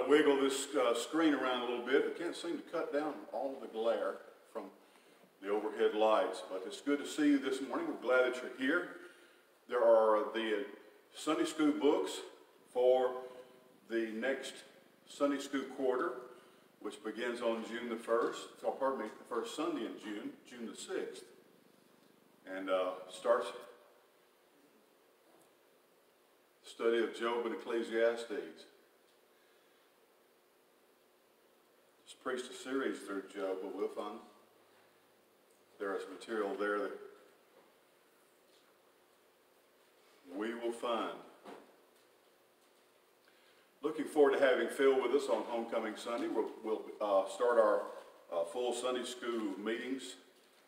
wiggle this screen around a little bit. I can't seem to cut down all the glare from the overhead lights, but it's good to see you this morning. We're glad that you're here. There are the Sunday school books for the next Sunday school quarter, which begins on June the 1st, the first Sunday in June, June the 6th, and starts the study of Job and Ecclesiastes. Just preached a series through Job, but we'll find there is material there that we will find. Looking forward to having Phil with us on Homecoming Sunday. We'll start our full Sunday school meetings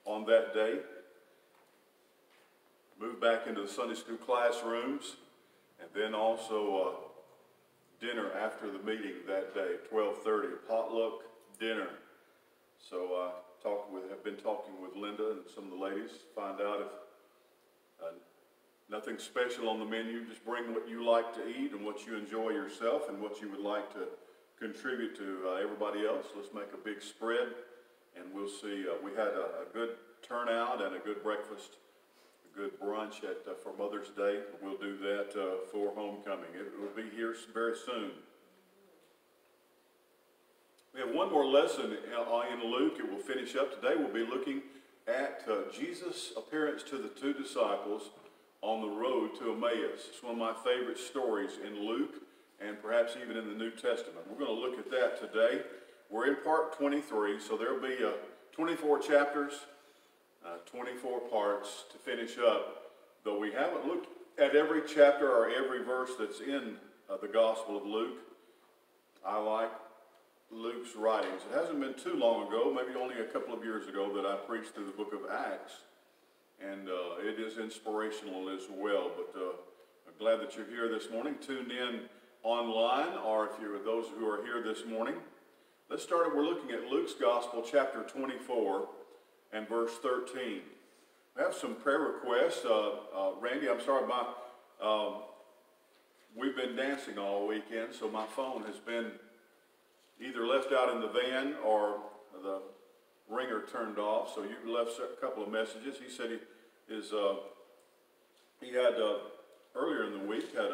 on that day. Move back into the Sunday school classrooms, and then also dinner after the meeting that day, 12:30, potluck dinner. So have been talking with Linda and some of the ladies, find out if nothing special on the menu, just bring what you like to eat and what you enjoy yourself and what you would like to contribute to everybody else. Let's make a big spread, and we'll see. We had a good turnout and a good breakfast, a good brunch for Mother's Day. We'll do that for homecoming. It will be here very soon. We have one more lesson in Luke. It will finish up today. We'll be looking at Jesus' appearance to the two disciples on the road to Emmaus. It's one of my favorite stories in Luke and perhaps even in the New Testament. We're going to look at that today. We're in part 23, so there will be 24 chapters, 24 parts to finish up. Though we haven't looked at every chapter or every verse that's in the Gospel of Luke, I like Luke's writings. It hasn't been too long ago, maybe only a couple of years ago, that I preached through the book of Acts. And it is inspirational as well. But I'm glad that you're here this morning. Tune in online, or if you're those who are here this morning. Let's start. We're looking at Luke's Gospel, chapter 24 and verse 13. We have some prayer requests. Randy, I'm sorry, we've been dancing all weekend, so my phone has been either left out in the van or the ringer turned off. So you left a couple of messages. He said he had earlier in the week had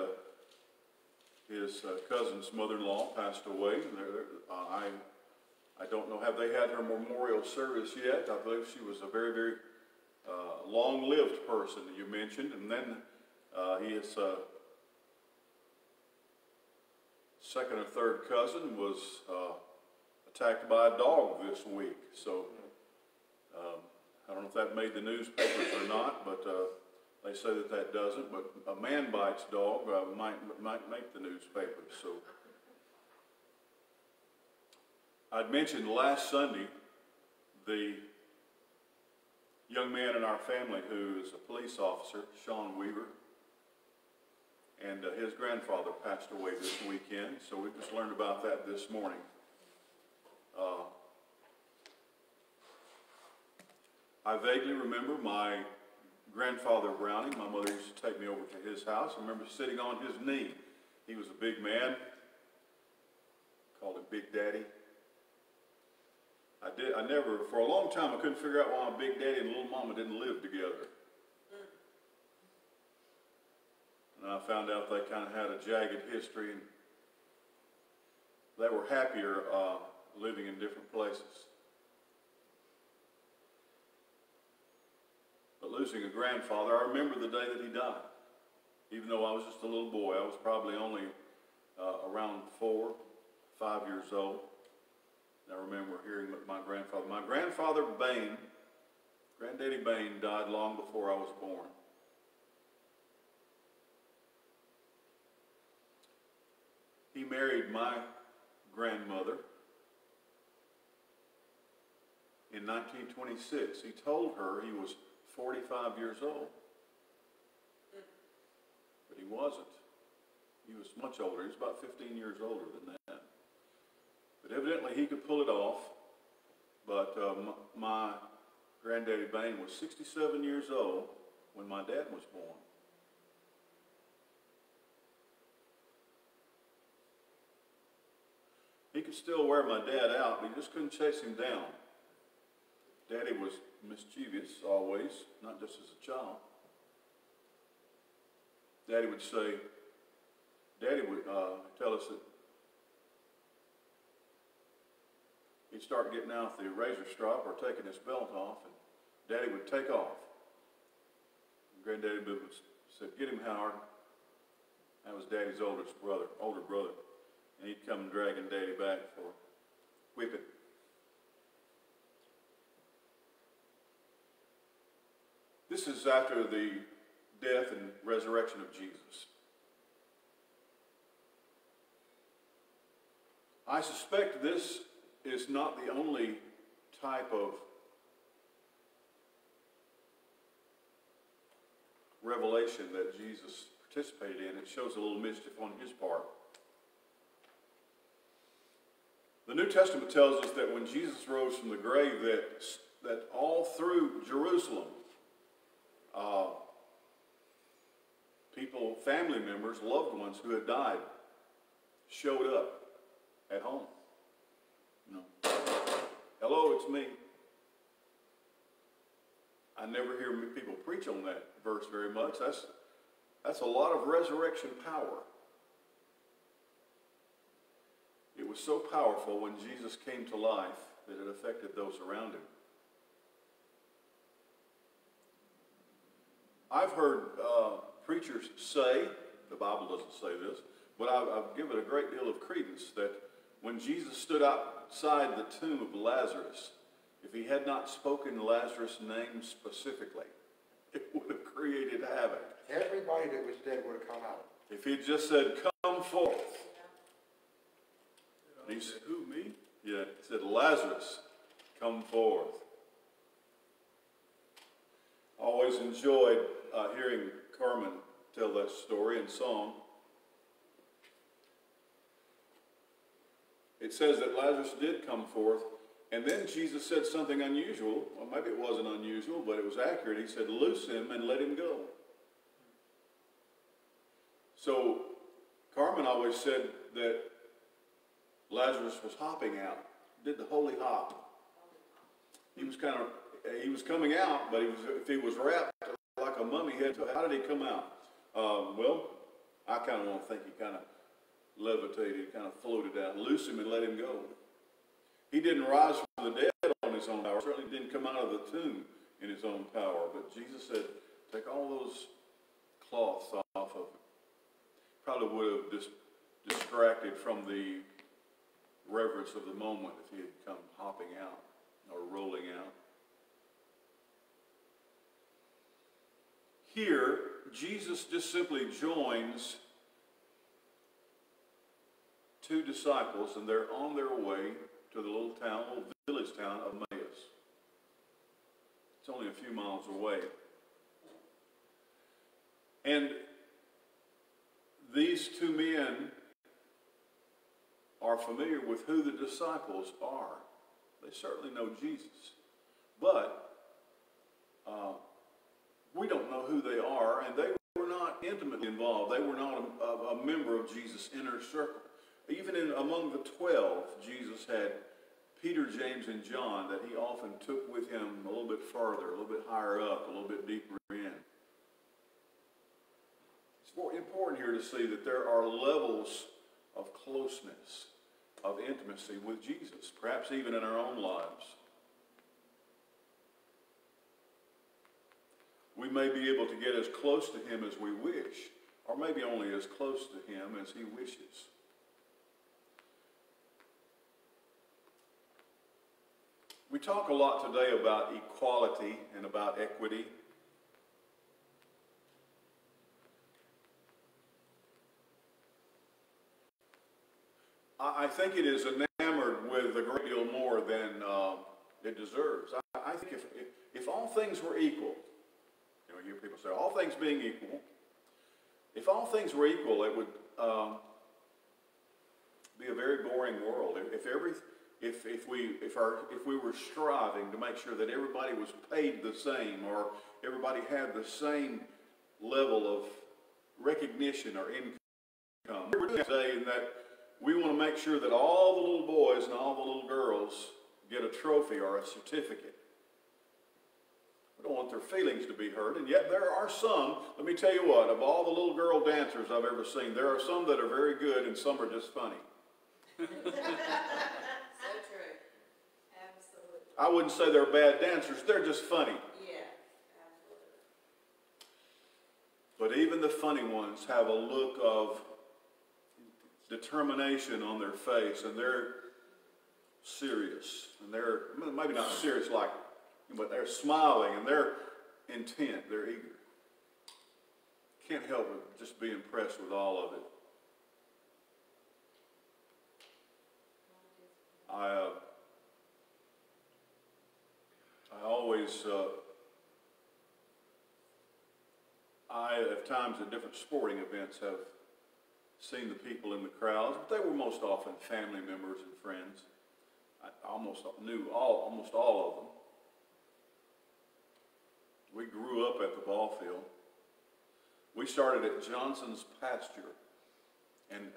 his cousin's mother-in-law passed away. I don't know, have they had her memorial service yet? I believe she was a very, very long-lived person that you mentioned. And then his second or third cousin was attacked by a dog this week. So I don't know if that made the newspapers or not, but they say that doesn't. But a man bites dog might make the newspapers. So I'd mentioned last Sunday the young man in our family who is a police officer, Sean Weaver, and his grandfather passed away this weekend. So we just learned about that this morning. I vaguely remember my grandfather Browning. My mother used to take me over to his house. I remember sitting on his knee. He was a big man. Called him Big Daddy. For a long time, I couldn't figure out why my Big Daddy and Little Mama didn't live together. And I found out they kind of had a jagged history, and they were happier living in different places. But losing a grandfather, I remember the day that he died. Even though I was just a little boy, I was probably only around 4, 5 years old. And I remember hearing my grandfather Bain, Granddaddy Bain, died long before I was born. He married my grandmother in 1926. He told her he was 45 years old, but he wasn't. He was much older. He was about 15 years older than that. But evidently he could pull it off. But my granddaddy Bain was 67 years old when my dad was born. could still wear my dad out, but he just couldn't chase him down. Daddy was mischievous always, not just as a child. Daddy would tell us that he'd start getting out the razor strap or taking his belt off, and Daddy would take off. And Granddaddy said, "Get him, Howard." That was Daddy's older brother. And he'd come dragging Daddy back for whipping. This is after the death and resurrection of Jesus. I suspect this is not the only type of revelation that Jesus participated in. It shows a little mischief on his part. The New Testament tells us that when Jesus rose from the grave, that all through Jerusalem, people, family members, loved ones who had died, showed up at home. You know, "Hello, it's me." I never hear people preach on that verse very much. That's a lot of resurrection power. It was so powerful when Jesus came to life that it affected those around him. I've heard preachers say, the Bible doesn't say this, but I've given a great deal of credence that when Jesus stood outside the tomb of Lazarus, if he had not spoken Lazarus' name specifically, it would have created havoc. Everybody that was dead would have come out. If he just said, "Come forth." And he said, "Who, me?" Yeah, he said, "Lazarus, come forth." Always enjoyed hearing Carmen tell that story in song. It says that Lazarus did come forth, and then Jesus said something unusual. Well, maybe it wasn't unusual, but it was accurate. He said, "Loose him and let him go." So Carmen always said that Lazarus was hopping out, did the holy hop. He was coming out, but if he was wrapped like a mummy head, how did he come out? Well, I kind of want to think he kind of levitated, kind of floated out. Loose him and let him go. He didn't rise from the dead on his own power. Certainly didn't come out of the tomb in his own power. But Jesus said, "Take all those cloths off of him." Probably would have just distracted from the reverence of the moment if he had come hopping out or rolling out. Here, Jesus just simply joins two disciples, and they're on their way to the little village town of Emmaus. It's only a few miles away. And these two men are familiar with who the disciples are. They certainly know Jesus. But we don't know who they are, and they were not intimately involved. They were not a member of Jesus' inner circle. Even among the 12, Jesus had Peter, James, and John that he often took with him a little bit farther, a little bit higher up, a little bit deeper in. It's more important here to see that there are levels of closeness, of intimacy with Jesus, perhaps even in our own lives. We may be able to get as close to him as we wish, or maybe only as close to him as he wishes. We talk a lot today about equality and about equity. I think it is enamored with a great deal more than it deserves. I think if all things were equal, you hear people say, all things being equal, if all things were equal, it would be a very boring world. If we were striving to make sure that everybody was paid the same, or everybody had the same level of recognition or income. We're saying that we want to make sure that all the little boys and all the little girls get a trophy or a certificate. We don't want their feelings to be hurt, and yet there are some, let me tell you what, of all the little girl dancers I've ever seen, there are some that are very good and some are just funny. So true. Absolutely. I wouldn't say they're bad dancers, they're just funny. Yeah, absolutely. But even the funny ones have a look of determination on their face, and they're serious, and they're maybe not serious like, but they're smiling, and they're intent, they're eager. Can't help but just be impressed with all of it. I always, I at times at different sporting events have seen the people in the crowds, but they were most often family members and friends. I almost knew almost all of them. We grew up at the ball field. We started at Johnson's pasture, and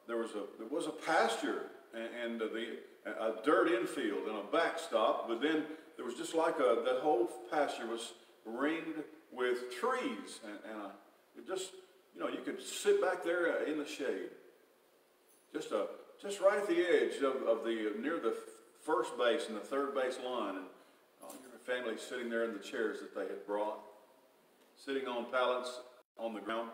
there was a pasture and a dirt infield and a backstop, but then there was just like that whole pasture was ringed with trees, and it just, you could sit back there in the shade, just right at the edge of the near the first base and the third base line, and your family sitting there in the chairs that they had brought, sitting on pallets on the ground.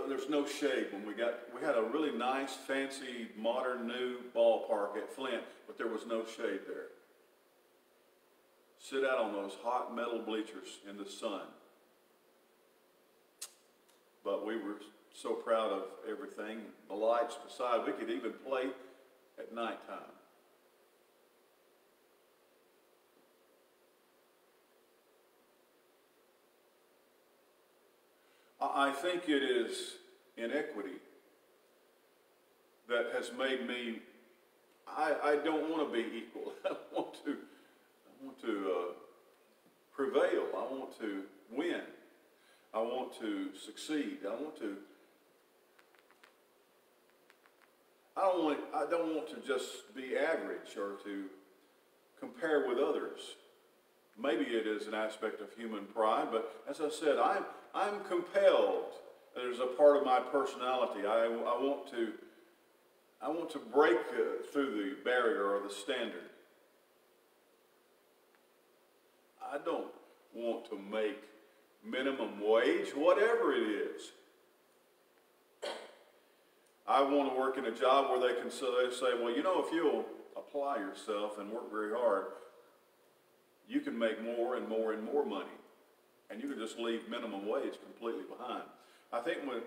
There's no shade when we had a really nice, fancy, modern, new ballpark at Flint, but there was no shade there. Sit out on those hot metal bleachers in the sun. But we were so proud of everything. The lights beside, we could even play at nighttime. I think it is inequity that has made me, I don't want to be equal. I want to prevail. I want to win. I want to succeed. I don't want to just be average or to compare with others. Maybe it is an aspect of human pride, but as I said, I'm compelled. There's a part of my personality. I want to break through the barrier or the standard. I don't want to make minimum wage, whatever it is. I want to work in a job where they say, well, if you'll apply yourself and work very hard, you can make more and more and more money. And you can just leave minimum wage completely behind. I think when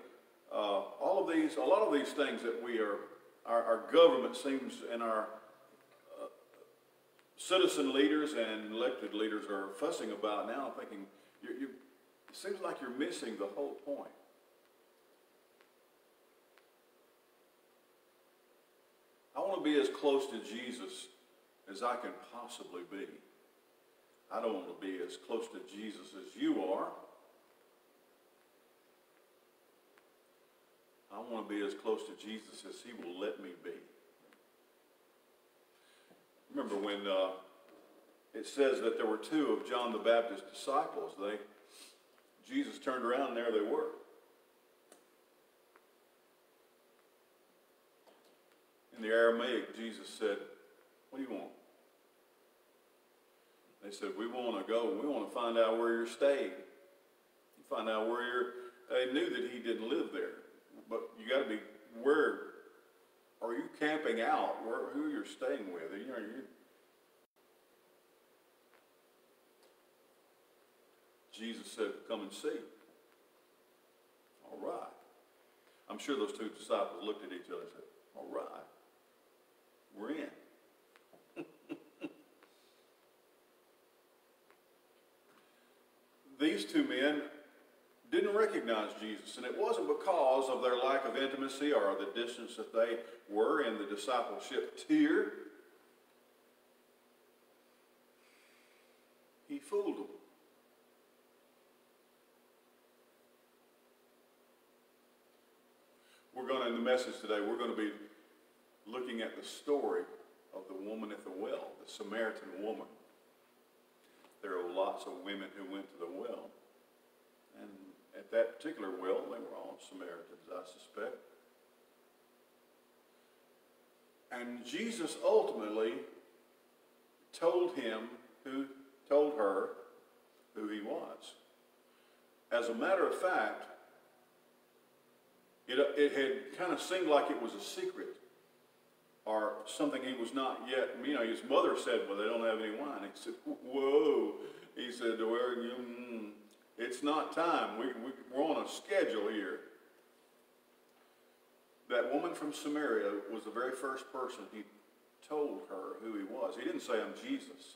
a lot of these things that our government seems, and our citizen leaders and elected leaders are fussing about now, I'm thinking, it seems like you're missing the whole point. I want to be as close to Jesus as I can possibly be. I don't want to be as close to Jesus as you are. I want to be as close to Jesus as he will let me be. Remember when it says that there were two of John the Baptist's disciples. Jesus turned around and there they were. In the Aramaic, Jesus said, "What do you want?" They said, "We want to go. We want to find out where you're staying. Find out where you're." They knew that he didn't live there, but you got to be, where are you camping out? Who you're staying with? Jesus said, "Come and see." All right. I'm sure those two disciples looked at each other and said, "All right, we're in." These two men didn't recognize Jesus, and it wasn't because of their lack of intimacy or the distance that they were in the discipleship tier. He fooled them. in the message today, we're going to be looking at the story of the woman at the well, the Samaritan woman. There are lots of women who went to the well. And at that particular well, they were all Samaritans, I suspect. And Jesus ultimately told her who he was. As a matter of fact, it had kind of seemed like it was a secret or something he was not yet. You know, his mother said, well, they don't have any wine. He said, whoa. He said, well, it's not time. We're on a schedule here. That woman from Samaria was the very first person he told her who he was. He didn't say, I'm Jesus.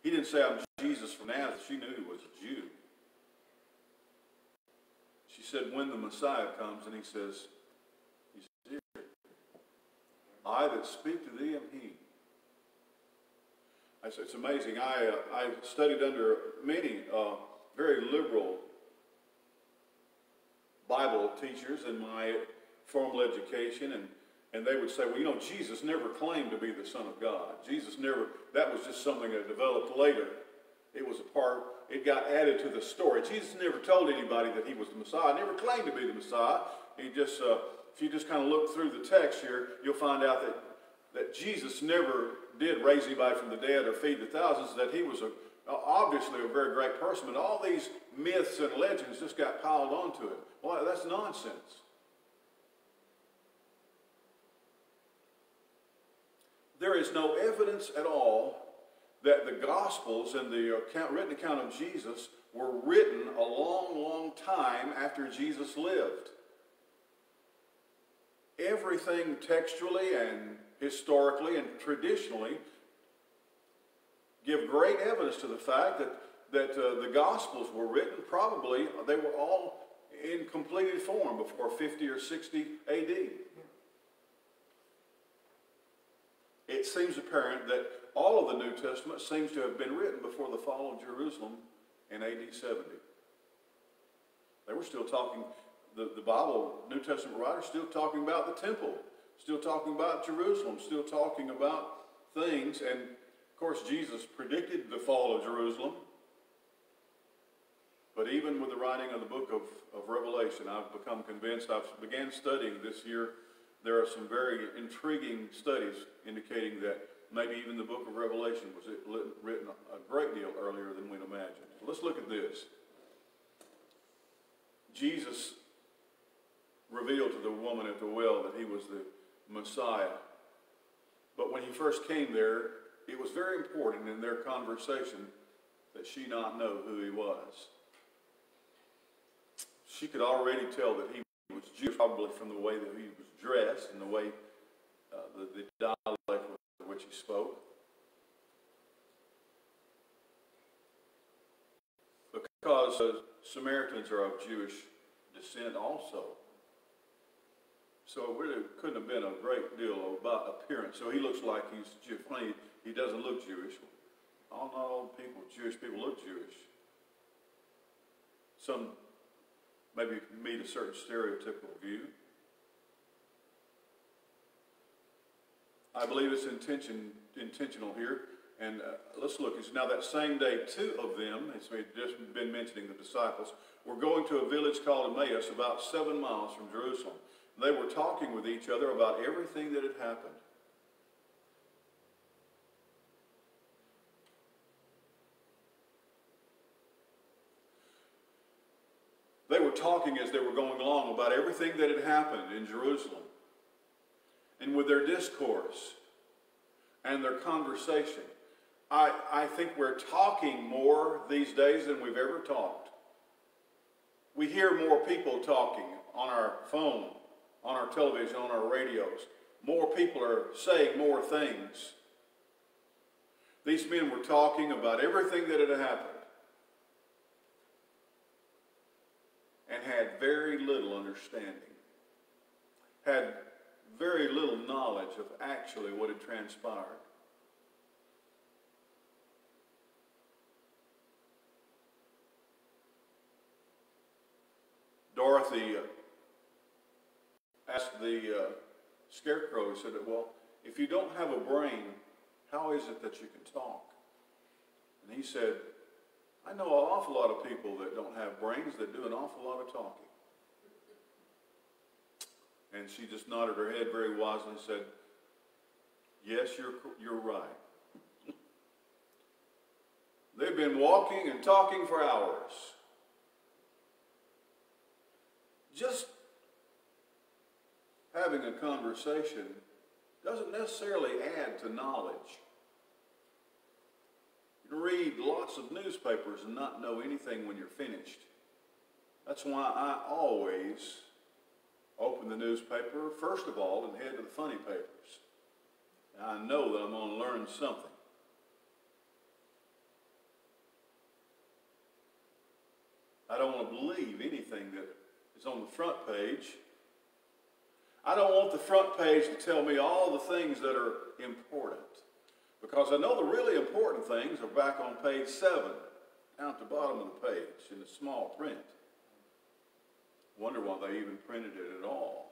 He didn't say, I'm Jesus from Nazareth. She knew he was a Jew. She said, when the Messiah comes, and he says, he's here. I that speak to thee am he. I said, it's amazing. I studied under many very liberal Bible teachers in my formal education, and they would say, well, you know, Jesus never claimed to be the Son of God. Jesus never, that was just something that developed later. It was a part, it got added to the story. Jesus never told anybody that he was the Messiah, never claimed to be the Messiah. He just, if you just kind of look through the text here, you'll find out that Jesus never did raise anybody from the dead or feed the thousands, that he was obviously a very great person, but all these myths and legends just got piled onto it. Well, that's nonsense. There is no evidence at all that the Gospels and the written account of Jesus were written a long, long time after Jesus lived. Everything textually and historically and traditionally give great evidence to the fact that the Gospels were written, probably they were all in completed form before 50 or 60 A.D. It seems apparent that all of the New Testament seems to have been written before the fall of Jerusalem in A.D. 70. They were still talking, the Bible, New Testament writers, still talking about the temple, still talking about Jerusalem, still talking about things. And, of course, Jesus predicted the fall of Jerusalem. But even with the writing of the book of Revelation, I've become convinced, I've began studying this year. There are some very intriguing studies indicating that maybe even the book of Revelation was written a great deal earlier than we'd imagined. So let's look at this. Jesus revealed to the woman at the well that he was the Messiah. But when he first came there, it was very important in their conversation that she not know who he was. She could already tell that he was Jewish, probably from the way that he was dressed and the way, the dialect with which he spoke. Because Samaritans are of Jewish descent also. So it really couldn't have been a great deal about appearance. So he looks like he's Jewish. Funny, he doesn't look Jewish. Not all people, Jewish people look Jewish. Some maybe meet a certain stereotypical view. I believe it's intentional here. And let's look. It's now that same day, two of them, as we've just been mentioning the disciples, were going to a village called Emmaus, about 7 miles from Jerusalem. They were talking with each other about everything that had happened. They were talking as they were going along about everything that had happened in Jerusalem. And with their discourse and their conversation, I think we're talking more these days than we've ever talked. We hear more people talking on our phone, on our television, on our radios. More people are saying more things. These men were talking about everything that had happened and had very little understanding, had very little knowledge of actually what had transpired. Dorothy asked the scarecrow, he said, well, if you don't have a brain, how is it that you can talk? And he said, I know an awful lot of people that don't have brains that do an awful lot of talking. And she just nodded her head very wisely and said, yes, you're right. They've been walking and talking for hours. Just having a conversation doesn't necessarily add to knowledge. You can read lots of newspapers and not know anything when you're finished. That's why I always open the newspaper, first of all, and head to the funny papers. And I know that I'm going to learn something. I don't want to believe anything that is on the front page. I don't want the front page to tell me all the things that are important. Because I know the really important things are back on page 7, down at the bottom of the page in the small print. Wonder why they even printed it at all.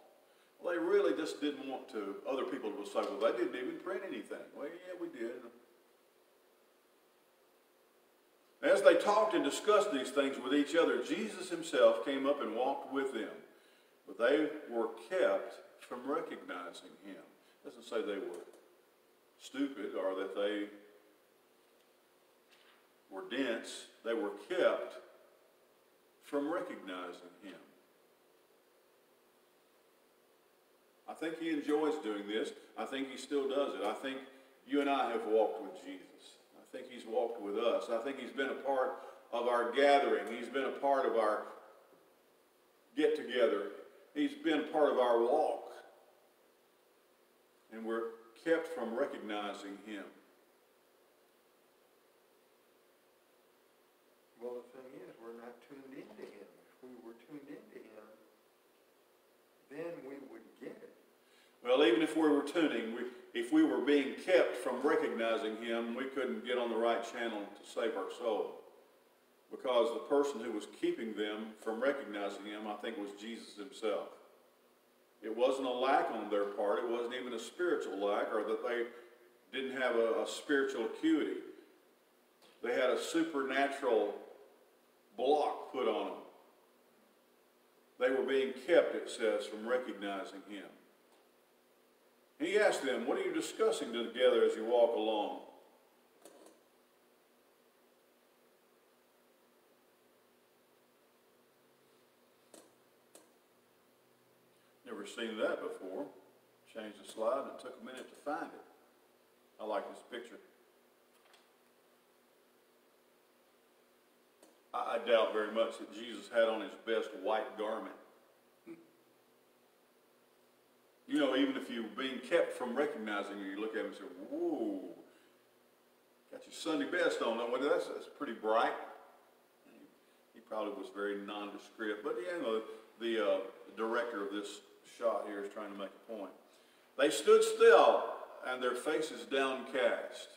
Well, they really just didn't want to, other people will say, well, they didn't even print anything. Well, yeah, we did. As they talked and discussed these things with each other, Jesus himself came up and walked with them. But they were kept from recognizing him. It doesn't say they were stupid or that they were dense. They were kept from recognizing him. I think he enjoys doing this. I think he still does it. I think you and I have walked with Jesus. I think he's walked with us. I think he's been a part of our gathering. He's been a part of our get-together. He's been part of our walk. And we're kept from recognizing him. Well, the thing is, we're not tuned into him. If we were tuned into him, then we would get it. Well, even if we were tuning, if we were being kept from recognizing him, we couldn't get on the right channel to save our soul. Because the person who was keeping them from recognizing him, I think, was Jesus himself. It wasn't a lack on their part. It wasn't even a spiritual lack, or that they didn't have a spiritual acuity. They had a supernatural block put on them. They were being kept, it says, from recognizing him. He asked them, what are you discussing together as you walk along? Never seen that before. Changed the slide and it took a minute to find it. I like this picture. I doubt very much that Jesus had on his best white garment. You know, even if you're being kept from recognizing you, you look at him and say, whoa, got your Sunday best on. That's pretty bright. He probably was very nondescript. But yeah, the director of this shot here is trying to make a point. They stood still and their faces downcast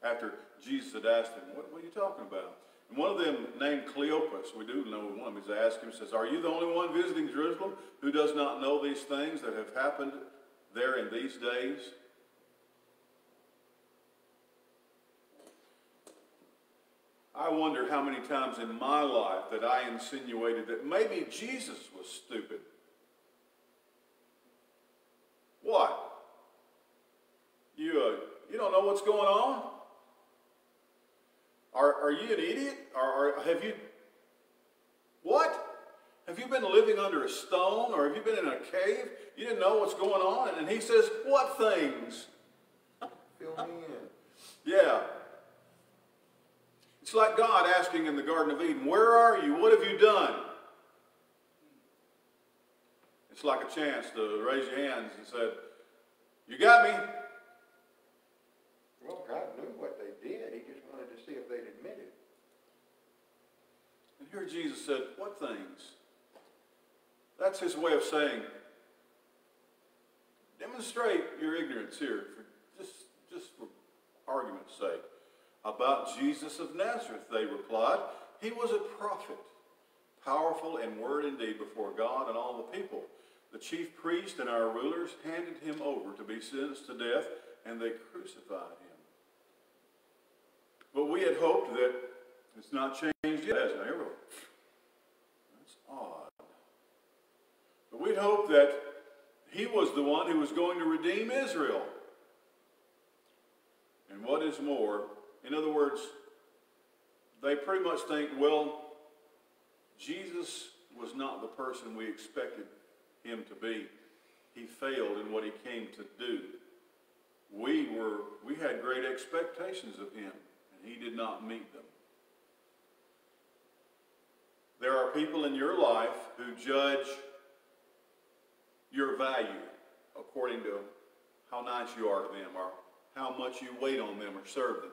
after Jesus had asked them, what are you talking about? And one of them, named Cleopas, we do know one of them, he's asked him, says, are you the only one visiting Jerusalem who does not know these things that have happened there in these days? I wonder how many times in my life that I insinuated that maybe Jesus was stupid. What? You don't know what's going on? Are you an idiot? Or have you, what? Have you been living under a stone? Or have you been in a cave? You didn't know what's going on? And he says, what things? Fill me in. Yeah. It's like God asking in the Garden of Eden, where are you? What have you done? It's like a chance to raise your hands and say, you got me. Well, God knew what they did. He just wanted to see if they'd admit it. And here Jesus said, what things? That's his way of saying, demonstrate your ignorance here, for just for argument's sake. About Jesus of Nazareth, they replied. He was a prophet, powerful in word and deed before God and all the people. the chief priests and our rulers handed him over to be sentenced to death, and they crucified him. But we had hoped that it's not changed yet, has it? That's odd. But we'd hoped that he was the one who was going to redeem Israel. And what is more, in other words, they pretty much think, well, Jesus was not the person we expected him to be. He failed in what he came to do. We had great expectations of him, and he did not meet them. There are people in your life who judge your value according to how nice you are to them, or how much you wait on them or serve them.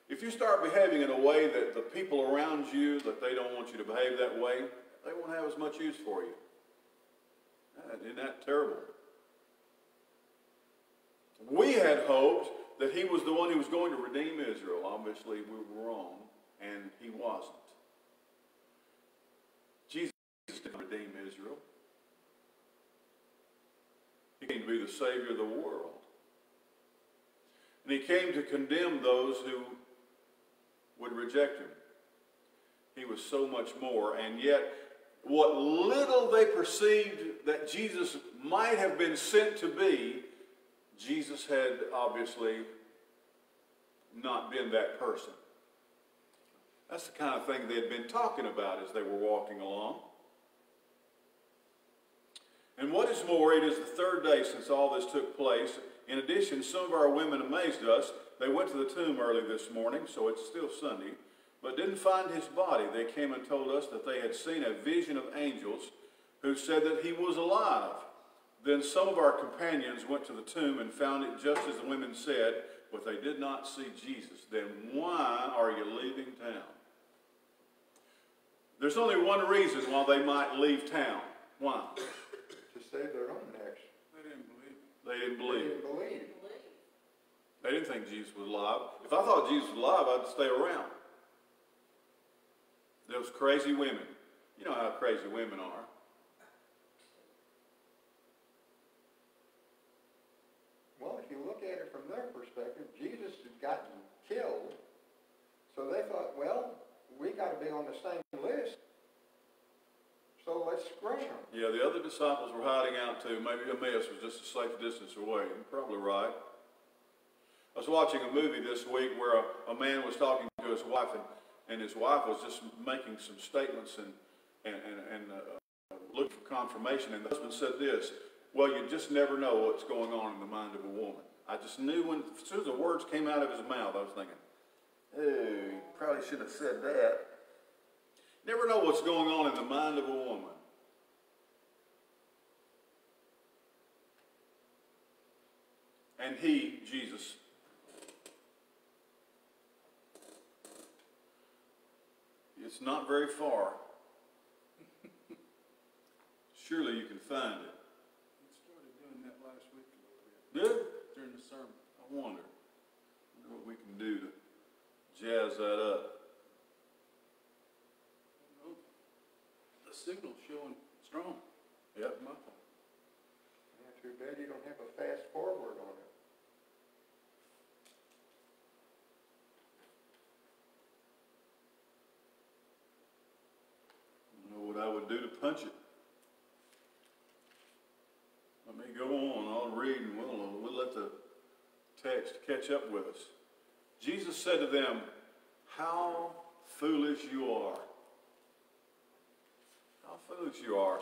If you start behaving in a way that the people around you, that they don't want you to behave that way, they won't have as much use for you. Isn't that terrible? We had hoped that he was the one who was going to redeem Israel. Obviously, we were wrong, and he wasn't. Jesus didn't redeem Israel. He came to be the Savior of the world. And he came to condemn those who would reject him. He was so much more, and yet what little they perceived that Jesus might have been sent to be, Jesus had obviously not been that person. That's the kind of thing they had been talking about as they were walking along. And what is more, it is the third day since all this took place. In addition, some of our women amazed us. They went to the tomb early this morning, so it's still Sunday, but didn't find his body. They came and told us that they had seen a vision of angels who said that he was alive. Then some of our companions went to the tomb and found it just as the women said, but they did not see Jesus. Then why are you leaving town? There's only one reason why they might leave town. Why? To save their own necks. They didn't believe. They didn't believe. They didn't believe. They didn't think Jesus was alive. If I thought Jesus was alive, I'd stay around. Those crazy women. You know how crazy women are. Well, if you look at it from their perspective, Jesus had gotten killed. So they thought, well, we got to be on the same list. So let's scram. Yeah, the other disciples were hiding out too. Maybe Emmaus was just a safe distance away. You're probably right. I was watching a movie this week where a man was talking to his wife, and his wife was just making some statements and looking for confirmation. And the husband said this, well, you just never know what's going on in the mind of a woman. I just knew as soon as the words came out of his mouth, I was thinking, oh, he probably shouldn't have said that. Never know what's going on in the mind of a woman. And he, Jesus, it's not very far. Surely you can find it. We started doing that last week a little bit. Did? During the sermon. I wonder what we can do to jazz that up. The signal's showing strong. Yep. My fault. Yeah, too bad you don't have a fast forward on it. I know what I would do to punch it. Let me go on. I'll read and we'll let the text catch up with us. Jesus said to them, how foolish you are. How foolish you are.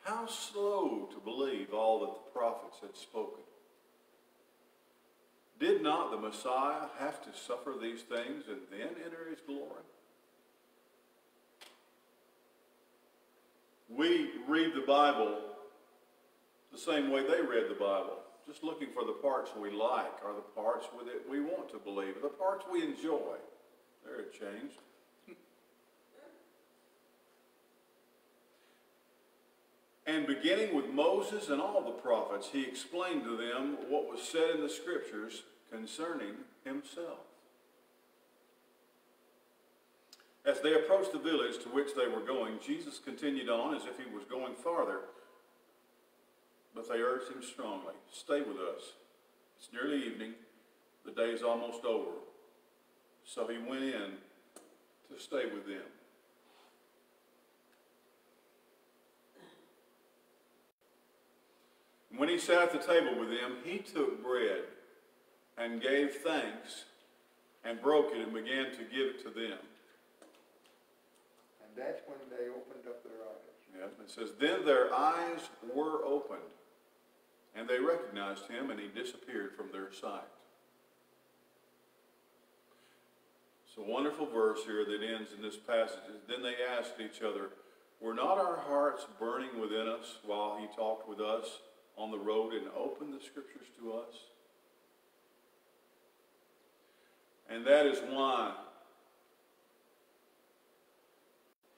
How slow to believe all that the prophets had spoken. Did not the Messiah have to suffer these things and then enter his glory? We read the Bible the same way they read the Bible, just looking for the parts we like, or the parts that we want to believe, or the parts we enjoy. There it changed. And beginning with Moses and all the prophets, he explained to them what was said in the Scriptures concerning himself. As they approached the village to which they were going, Jesus continued on as if he was going farther. But they urged him strongly, "Stay with us. It's nearly evening. The day is almost over." So he went in to stay with them. When he sat at the table with them, he took bread and gave thanks and broke it and began to give it to them. And that's when they opened up their eyes. Yeah, it says, then their eyes were opened, and they recognized him, and he disappeared from their sight. It's a wonderful verse here that ends in this passage. Then they asked each other, "Were not our hearts burning within us while he talked with us on the road and opened the scriptures to us?" And that is why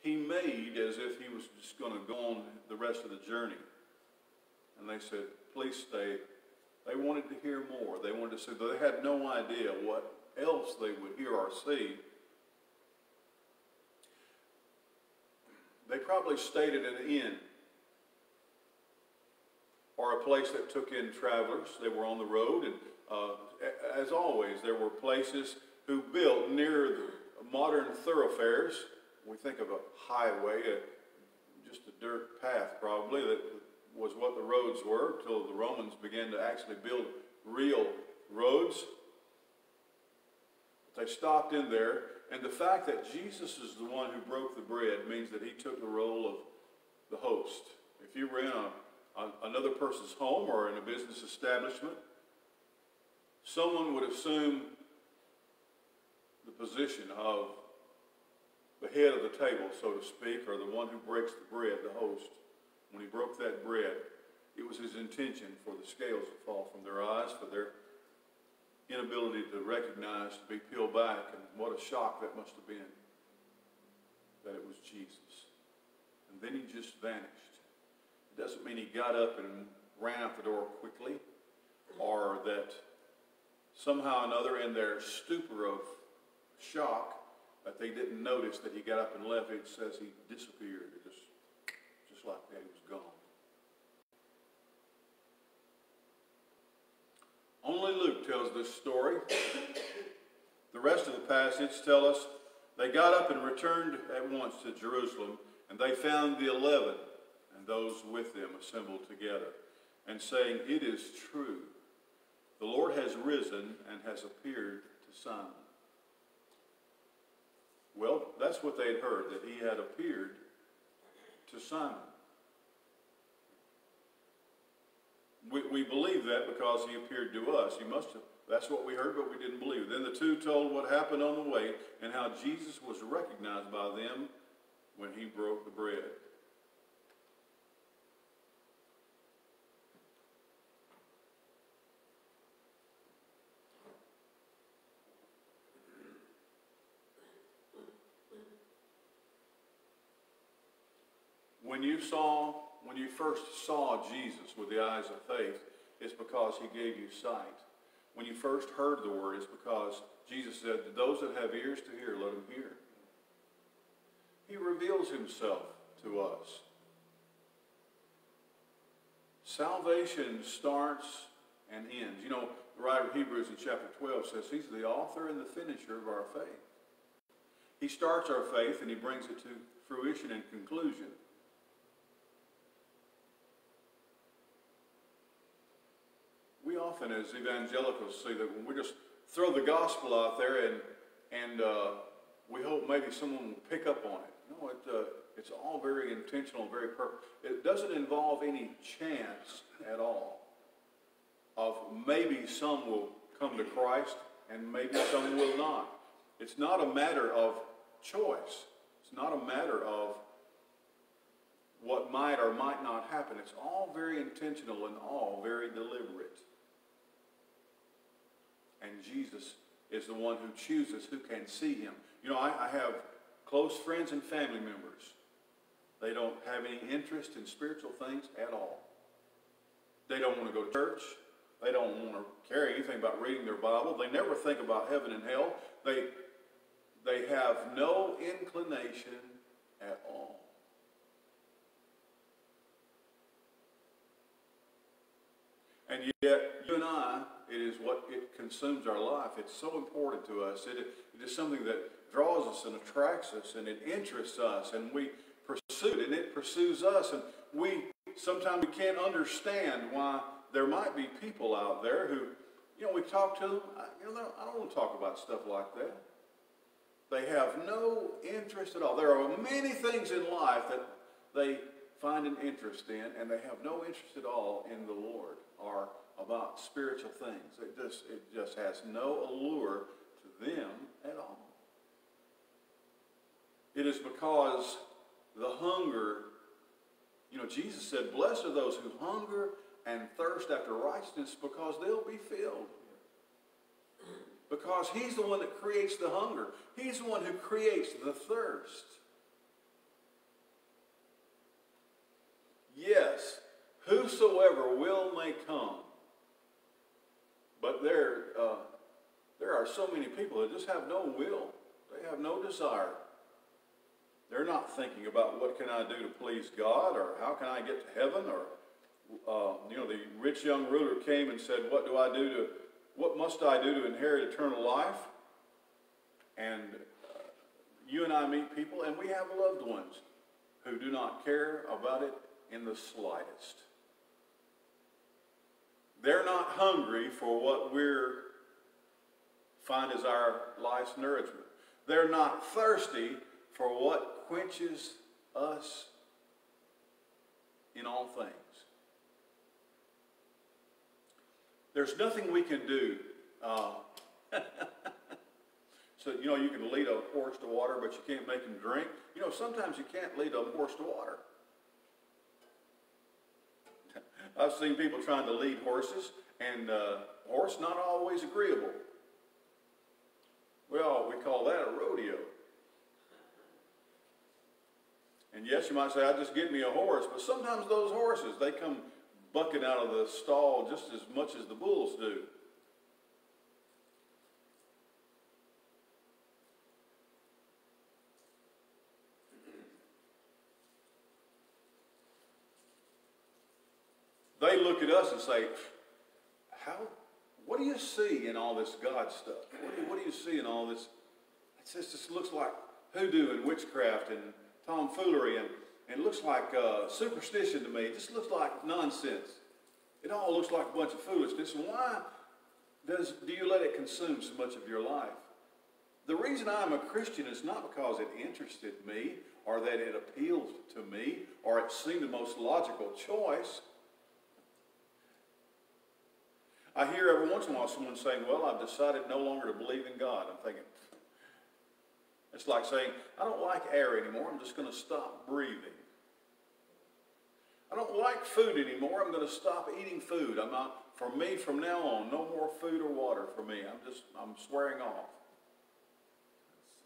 he made as if he was just going to go on the rest of the journey. And they said, "Please stay." They wanted to hear more. They wanted to see. They had no idea what else they would hear or see. They probably stayed at an inn or a place that took in travelers. They were on the road, and as always, there were places who built near the modern thoroughfares. We think of a highway, just a dirt path probably, that was what the roads were until the Romans began to actually build real roads. They stopped in there, and the fact that Jesus is the one who broke the bread means that he took the role of the host. If you were in another person's home or in a business establishment, someone would assume the position of the head of the table, so to speak, or the one who breaks the bread, the host. When he broke that bread, it was his intention for the scales to fall from their eyes, for their inability to recognize, to be peeled back, and what a shock that must have been, that it was Jesus. And then he just vanished. It doesn't mean he got up and ran out the door quickly, or that somehow or another in their stupor of shock that they didn't notice that he got up and left. It says he disappeared. Just like that, he was gone. Only Luke tells this story. The rest of the passage tell us they got up and returned at once to Jerusalem, and they found the 11 and those with them assembled together, and saying, "It is true, the Lord has risen and has appeared to Simon." Well, that's what they'd heard, that he had appeared to Simon. We believe that because he appeared to us. He must have. That's what we heard, but we didn't believe it. Then the two told what happened on the way and how Jesus was recognized by them when he broke the bread. When you first saw Jesus with the eyes of faith, it's because he gave you sight. When you first heard the word, it's because Jesus said, "To those that have ears to hear, let them hear." He reveals himself to us. Salvation starts and ends. You know, the writer of Hebrews in chapter 12 says he's the author and the finisher of our faith. He starts our faith and he brings it to fruition and conclusion. We often, as evangelicals, see that when we just throw the gospel out there and we hope maybe someone will pick up on it. No, it's all very intentional, very purposeful. It doesn't involve any chance at all of maybe some will come to Christ and maybe some will not. It's not a matter of choice. It's not a matter of what might or might not happen. It's all very intentional and all very deliberate. And Jesus is the one who chooses who can see him. You know, I have close friends and family members. They don't have any interest in spiritual things at all. They don't want to go to church. They don't want to care anything about reading their Bible. They never think about heaven and hell. They have no inclination at all. And yet, you and I, it is what it consumes our life. It's so important to us. It is something that draws us and attracts us, and it interests us, and we pursue it, and it pursues us. And sometimes we can't understand why there might be people out there who, we talk to them, I don't want to talk about stuff like that. They have no interest at all. There are many things in life that they find an interest in, and they have no interest at all in the Lord or about spiritual things. It just has no allure to them at all. It is because the hunger, Jesus said, blessed are those who hunger and thirst after righteousness, because they'll be filled. Because He's the one that creates the hunger. He's the one who creates the thirst. Yes, whosoever will may come. But there are so many people that just have no will. They have no desire. They're not thinking about what can I do to please God, or how can I get to heaven, or the rich young ruler came and said, what must I do to inherit eternal life? And you and I meet people, and we have loved ones who do not care about it in the slightest. They're not hungry for what we find as our life's nourishment. They're not thirsty for what quenches us in all things. There's nothing we can do. So, you can lead a horse to water, but you can't make him drink. Sometimes you can't lead a horse to water. I've seen people trying to lead horses, and horse not always agreeable. Well, we call that a rodeo. And yes, you might say, I just get me a horse, but sometimes those horses, they come bucking out of the stall just as much as the bulls do. They look at us and say, what do you see in all this God stuff? What do you see in all this? It just looks like hoodoo and witchcraft and tomfoolery, and it looks like superstition to me. It just looks like nonsense. It all looks like a bunch of foolishness. And why do you let it consume so much of your life? The reason I'm a Christian is not because it interested me, or that it appealed to me, or it seemed the most logical choice. I hear every once in a while someone saying, well, I've decided no longer to believe in God. I'm thinking, it's like saying, I don't like air anymore, I'm just going to stop breathing. I don't like food anymore, I'm going to stop eating food. For me, from now on, no more food or water for me. I'm swearing off.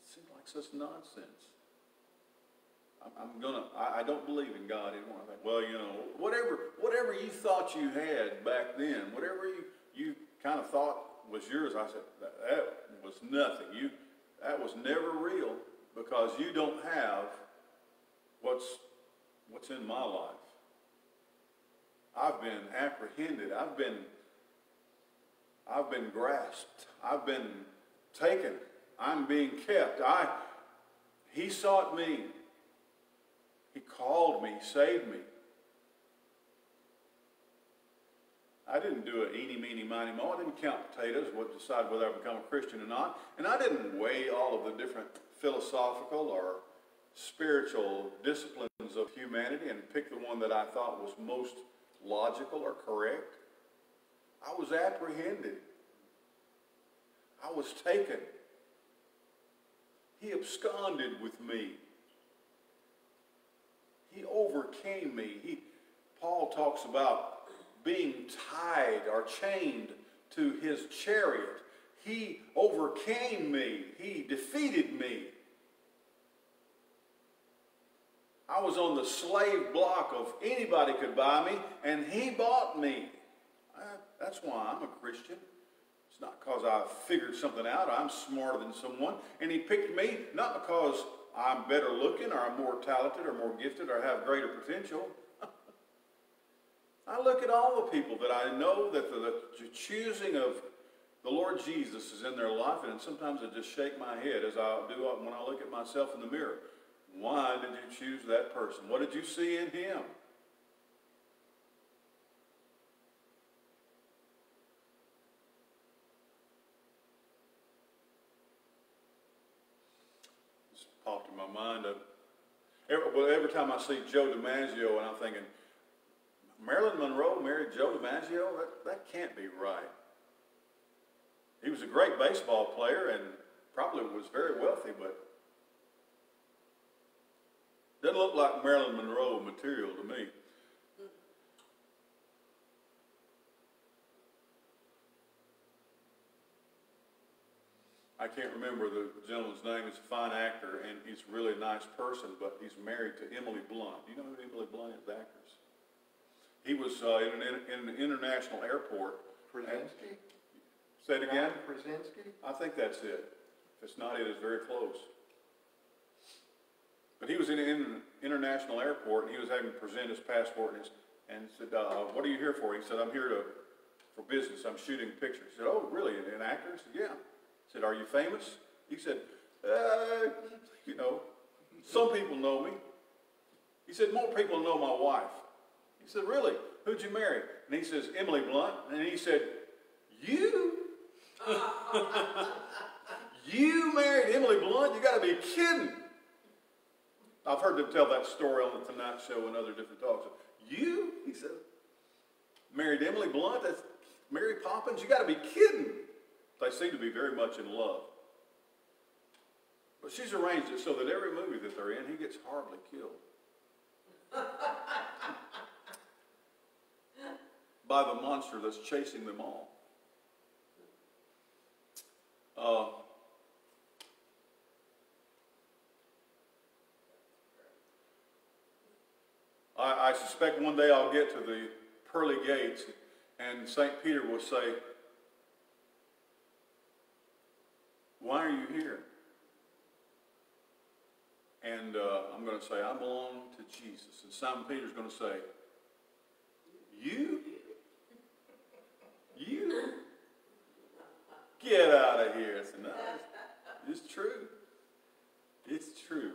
It seems like such nonsense. I don't believe in God anymore. I think, well, whatever you thought you had back then, whatever you kind of thought was yours, I said, that was nothing. That was never real, because you don't have what's in my life. I've been apprehended. I've been grasped. I've been taken. I'm being kept. He sought me. He called me, saved me. I didn't do it eeny, meeny, miny, moe. I didn't count potatoes, decide whether I become a Christian or not. And I didn't weigh all of the different philosophical or spiritual disciplines of humanity and pick the one that I thought was most logical or correct. I was apprehended. I was taken. He absconded with me. He overcame me. Paul talks about being tied or chained to his chariot. He overcame me. He defeated me. I was on the slave block of anybody could buy me, and he bought me. That's why I'm a Christian. It's not because I figured something out, I'm smarter than someone. And he picked me not because I'm better looking or I'm more talented or more gifted or have greater potential. I look at all the people that I know that the choosing of the Lord Jesus is in their life, and sometimes I just shake my head as I do when I look at myself in the mirror. Why did you choose that person? What did you see in him? Just popped in my mind. Every time I see Joe DiMaggio, and I'm thinking, Marilyn Monroe married Joe DiMaggio? That can't be right. He was a great baseball player and probably was very wealthy, but doesn't look like Marilyn Monroe material to me. I can't remember the gentleman's name. He's a fine actor, and he's a really nice person, but he's married to Emily Blunt. Do you know who Emily Blunt is, the actress? He was in an international airport. Krasinski? Say it again? Krasinski? I think that's it. If it's not it, it's very close. But he was in an international airport, and he was having to present his passport, and said, what are you here for? He said, I'm here for business. I'm shooting pictures. He said, oh, really? An actor? He said, yeah. He said, are you famous? He said, you know, some people know me. He said, more people know my wife. He said, really? Who'd you marry? And he says, Emily Blunt. And he said, you? You married Emily Blunt? You got to be kidding. I've heard them tell that story on the Tonight Show and other different talks. You? He said, married Emily Blunt? That's Mary Poppins? You got to be kidding. They seem to be very much in love. But she's arranged it so that every movie that they're in, he gets horribly killed. By the monster that's chasing them all. I suspect one day I'll get to the pearly gates and St. Peter will say, why are you here? And I'm going to say, I belong to Jesus. And Simon Peter's going to say, you? You? Get out of here. It's nice. It's true. It's true.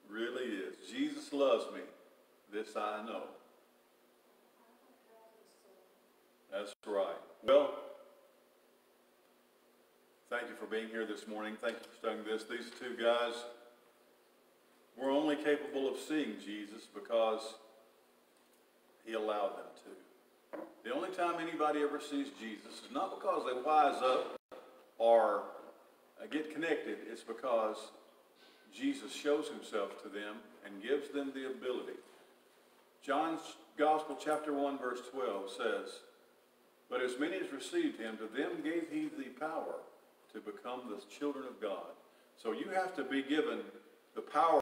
Really is. Jesus loves me. This I know. That's right. Well, thank you for being here this morning. Thank you for studying this. These two guys were only capable of seeing Jesus because he allowed them to. The only time anybody ever sees Jesus is not because they wise up or get connected. It's because Jesus shows himself to them and gives them the ability. John's Gospel, chapter 1, verse 12 says, but as many as received him, to them gave he the power to become the children of God. So you have to be given the power